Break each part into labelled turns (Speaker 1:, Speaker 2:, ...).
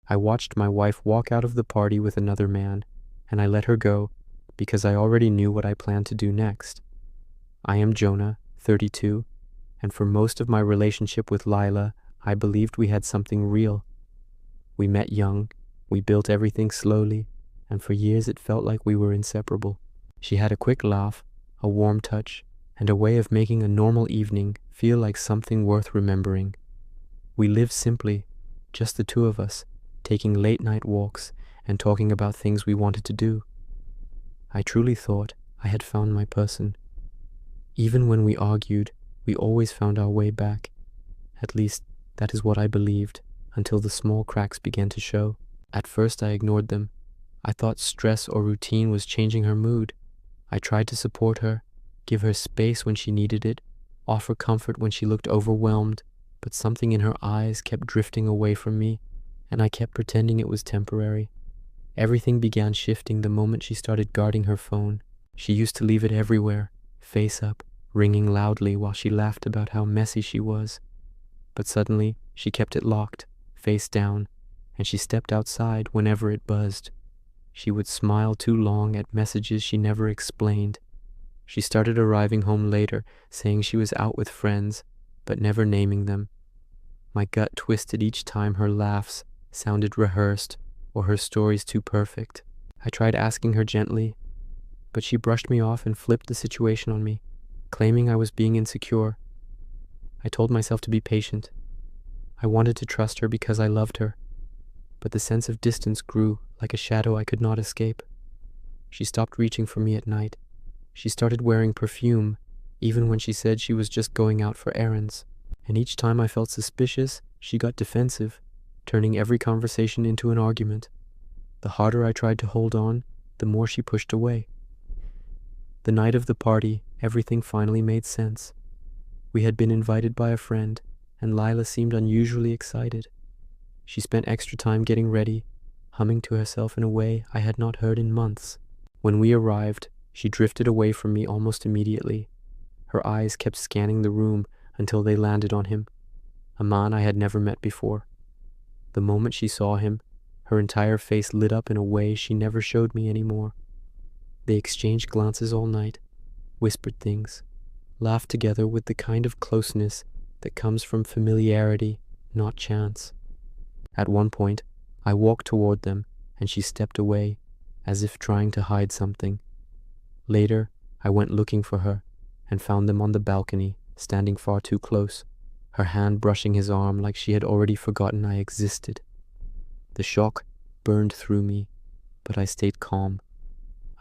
Speaker 1: I watched my wife walk out of the party with another man, and I let her go because I already knew what I planned to do next. I am Jonah, 32, and for most of my relationship with Lila, I believed we had something real. We met young, we built everything slowly, and for years it felt like we were inseparable. She had a quick laugh, a warm touch, and a way of making a normal evening feel like something worth remembering. We lived simply, just the two of us, taking late-night walks and talking about things we wanted to do. I truly thought I had found my person. Even when we argued, we always found our way back. At least, that is what I believed, until the small cracks began to show. At first I ignored them. I thought stress or routine was changing her mood. I tried to support her, give her space when she needed it, offer comfort when she looked overwhelmed, but something in her eyes kept drifting away from me, and I kept pretending it was temporary. Everything began shifting the moment she started guarding her phone. She used to leave it everywhere, face up, ringing loudly while she laughed about how messy she was. But suddenly, she kept it locked, face down, and she stepped outside whenever it buzzed. She would smile too long at messages she never explained. She started arriving home later, saying she was out with friends, but never naming them. My gut twisted each time her laughs sounded rehearsed or her stories too perfect. I tried asking her gently, but she brushed me off and flipped the situation on me, claiming I was being insecure. I told myself to be patient. I wanted to trust her because I loved her, but the sense of distance grew like a shadow I could not escape. She stopped reaching for me at night. She started wearing perfume, even when she said she was just going out for errands. And each time I felt suspicious, she got defensive, turning every conversation into an argument. The harder I tried to hold on, the more she pushed away. The night of the party, everything finally made sense. We had been invited by a friend, and Lila seemed unusually excited. She spent extra time getting ready, humming to herself in a way I had not heard in months. When we arrived, she drifted away from me almost immediately. Her eyes kept scanning the room until they landed on him, a man I had never met before. The moment she saw him, her entire face lit up in a way she never showed me anymore. They exchanged glances all night, whispered things, laughed together with the kind of closeness that comes from familiarity, not chance. At one point, I walked toward them, and she stepped away, as if trying to hide something. Later, I went looking for her, and found them on the balcony, standing far too close, her hand brushing his arm like she had already forgotten I existed. The shock burned through me, but I stayed calm.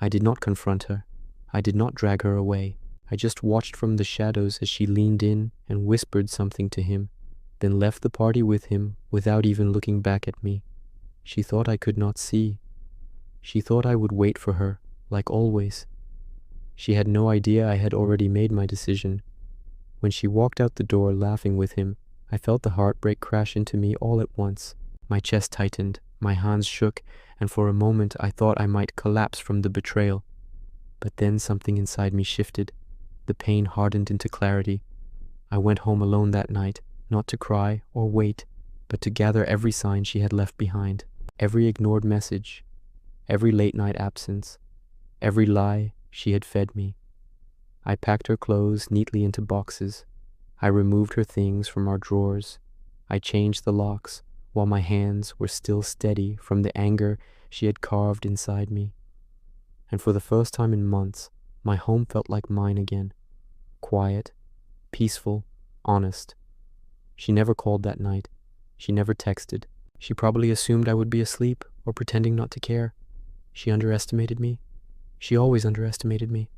Speaker 1: I did not confront her. I did not drag her away. I just watched from the shadows as she leaned in and whispered something to him, then left the party with him without even looking back at me. She thought I could not see. She thought I would wait for her, like always. She had no idea I had already made my decision. When she walked out the door laughing with him, I felt the heartbreak crash into me all at once. My chest tightened, my hands shook, and for a moment I thought I might collapse from the betrayal. But then something inside me shifted. The pain hardened into clarity. I went home alone that night, not to cry or wait, but to gather every sign she had left behind, every ignored message, every late-night absence, every lie she had fed me. I packed her clothes neatly into boxes. I removed her things from our drawers. I changed the locks, while my hands were still steady from the anger she had carved inside me. And for the first time in months, my home felt like mine again. Quiet, peaceful, honest. She never called that night. She never texted. She probably assumed I would be asleep or pretending not to care. She underestimated me. She always underestimated me.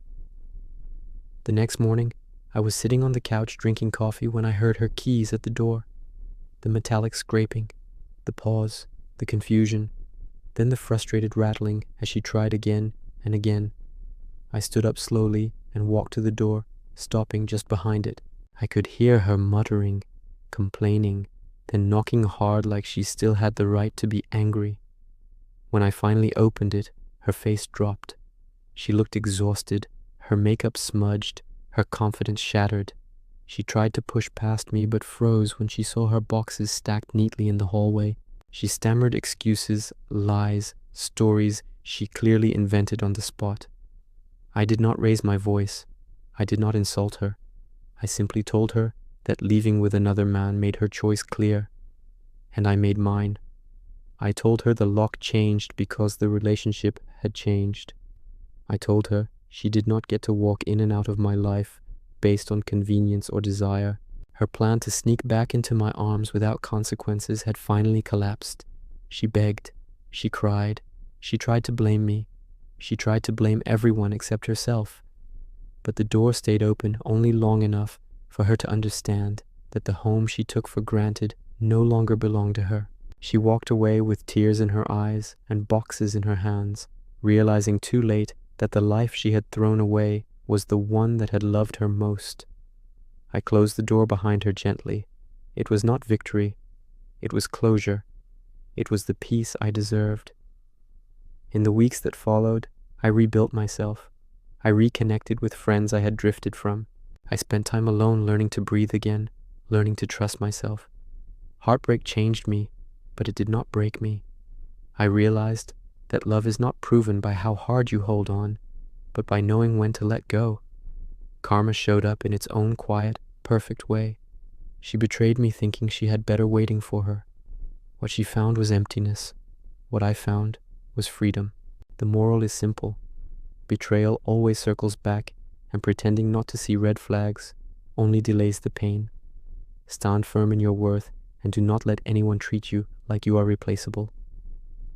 Speaker 1: The next morning, I was sitting on the couch drinking coffee when I heard her keys at the door. The metallic scraping, the pause, the confusion, then the frustrated rattling as she tried again and again. I stood up slowly and walked to the door, stopping just behind it. I could hear her muttering, complaining, then knocking hard like she still had the right to be angry. When I finally opened it, her face dropped. She looked exhausted, her makeup smudged, her confidence shattered. She tried to push past me but froze when she saw her boxes stacked neatly in the hallway. She stammered excuses, lies, stories she clearly invented on the spot. I did not raise my voice. I did not insult her. I simply told her that leaving with another man made her choice clear, and I made mine. I told her the lock changed because the relationship had changed. I told her she did not get to walk in and out of my life based on convenience or desire. Her plan to sneak back into my arms without consequences had finally collapsed. She begged. She cried. She tried to blame me. She tried to blame everyone except herself. But the door stayed open only long enough for her to understand that the home she took for granted no longer belonged to her. She walked away with tears in her eyes and boxes in her hands, realizing too late that the life she had thrown away was the one that had loved her most. I closed the door behind her gently. It was not victory. It was closure. It was the peace I deserved. In the weeks that followed, I rebuilt myself. I reconnected with friends I had drifted from. I spent time alone learning to breathe again, learning to trust myself. Heartbreak changed me, but it did not break me. I realized that love is not proven by how hard you hold on, but by knowing when to let go. Karma showed up in its own quiet, perfect way. She betrayed me thinking she had better waiting for her. What she found was emptiness. What I found was freedom. The moral is simple. Betrayal always circles back, and pretending not to see red flags only delays the pain. Stand firm in your worth and do not let anyone treat you like you are replaceable.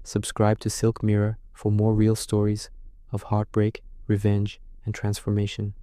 Speaker 1: Subscribe to SilkMirror for more real stories of heartbreak, revenge, and transformation.